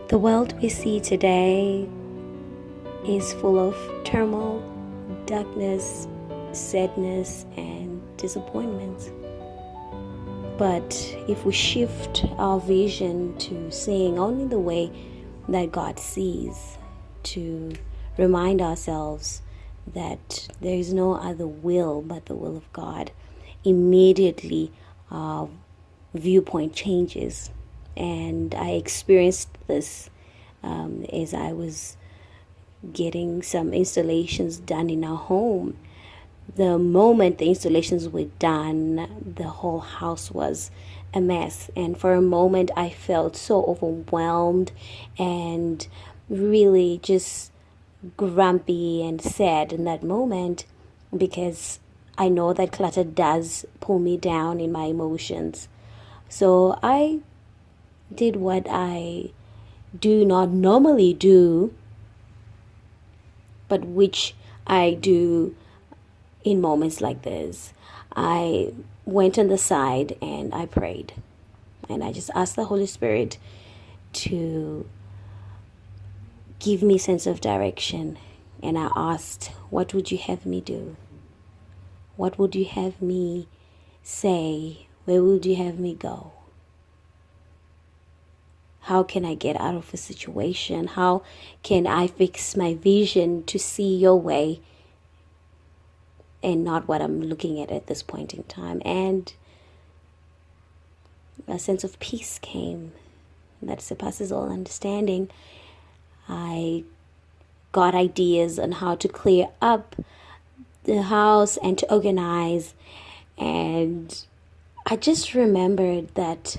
The world we see today is full of turmoil, darkness, sadness, and disappointment. But if we shift our vision to seeing only the way that God sees, to remind ourselves that there is no other will but the will of God, immediately our viewpoint changes. And I experienced this as I was getting some installations done in our home. The moment the installations were done, the whole house was a mess. And for a moment, I felt so overwhelmed and really just grumpy and sad in that moment, because I know that clutter does pull me down in my emotions. So I did what I do not normally do, but which I do in moments like this. I went on the side and I prayed, and I just asked the Holy Spirit to give me sense of direction. And I asked, what would you have me do? What would you have me say? Where would you have me go? How can I get out of a situation? How can I fix my vision to see your way and not what I'm looking at this point in time? And a sense of peace came that surpasses all understanding. I got ideas on how to clear up the house and to organize. And I just remembered that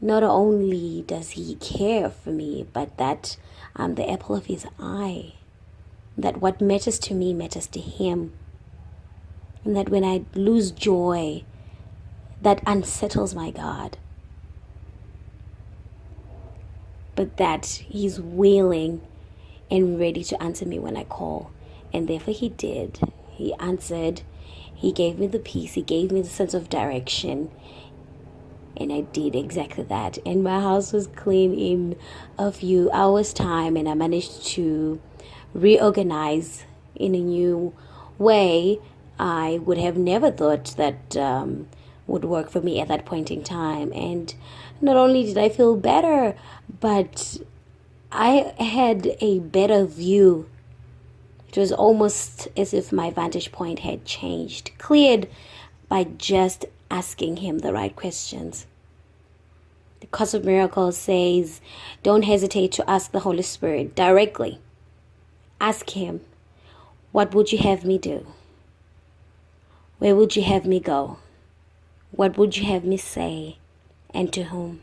not only does he care for me, but that I'm the apple of his eye. That what matters to me matters to him. And that when I lose joy, that unsettles my God. But that he's willing and ready to answer me when I call. And therefore he did. He answered. He gave me the peace. He gave me the sense of direction. And I did exactly that. And my house was clean in a few hours' time. And I managed to reorganize in a new way. I would have never thought that would work for me at that point in time. And not only did I feel better, but I had a better view. It was almost as if my vantage point had changed, cleared by just asking him the right questions. The Course of Miracles says, don't hesitate to ask the Holy Spirit directly. Ask him, what would you have me do? Where would you have me go? What would you have me say, and to whom?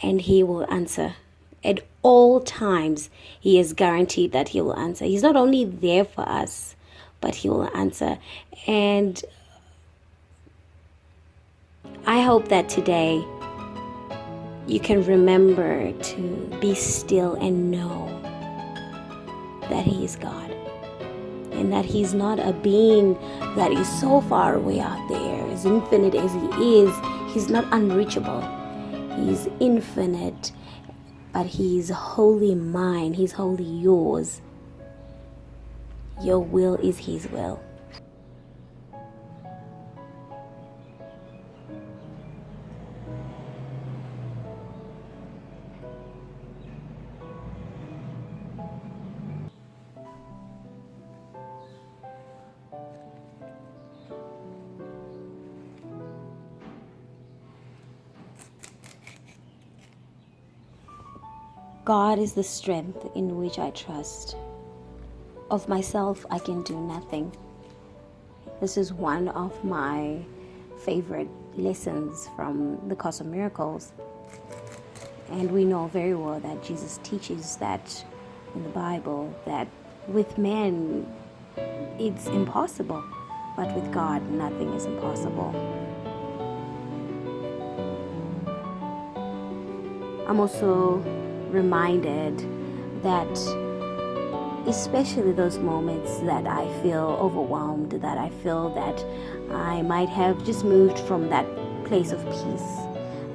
And he will answer. At all times, he is guaranteed that he will answer. He's not only there for us, but he will answer. And I hope that today you can remember to be still and know that he is God. And that he's not a being that is so far away out there, as infinite as he is. He's not unreachable. He's infinite, but he's wholly mine. He's wholly yours. Your will is his will. God is the strength in which I trust. Of myself, I can do nothing. This is one of my favorite lessons from the Course of Miracles. And we know very well that Jesus teaches that in the Bible, that with men it's impossible, but with God nothing is impossible. I'm also reminded that especially those moments that I feel overwhelmed, that I feel that I might have just moved from that place of peace,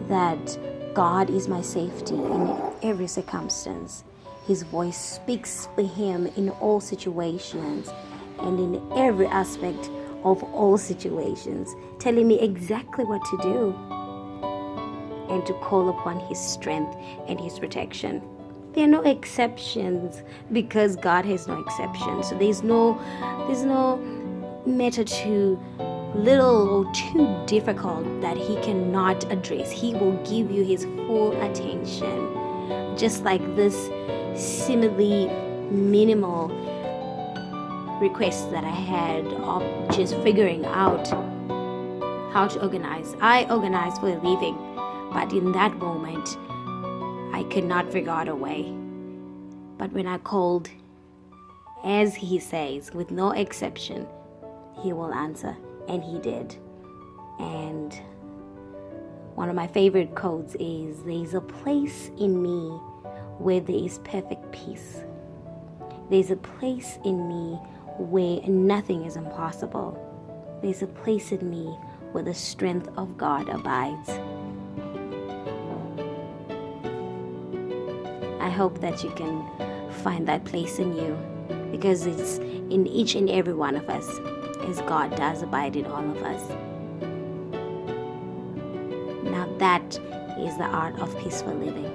that God is my safety in every circumstance. His voice speaks for him in all situations and in every aspect of all situations, telling me exactly what to do and to call upon his strength and his protection. There are no exceptions because God has no exceptions. So there's no matter too little or too difficult that he cannot address. He will give you his full attention. Just like this seemingly minimal request that I had of just figuring out how to organize. I organize for a living, but in that moment, I could not figure out a way. But when I called, as he says, with no exception, he will answer. And he did. And one of my favorite quotes is, "There's a place in me where there is perfect peace. There's a place in me where nothing is impossible. There's a place in me where the strength of God abides." I hope that you can find that place in you, because it's in each and every one of us, as God does abide in all of us. Now that is the art of peaceful living.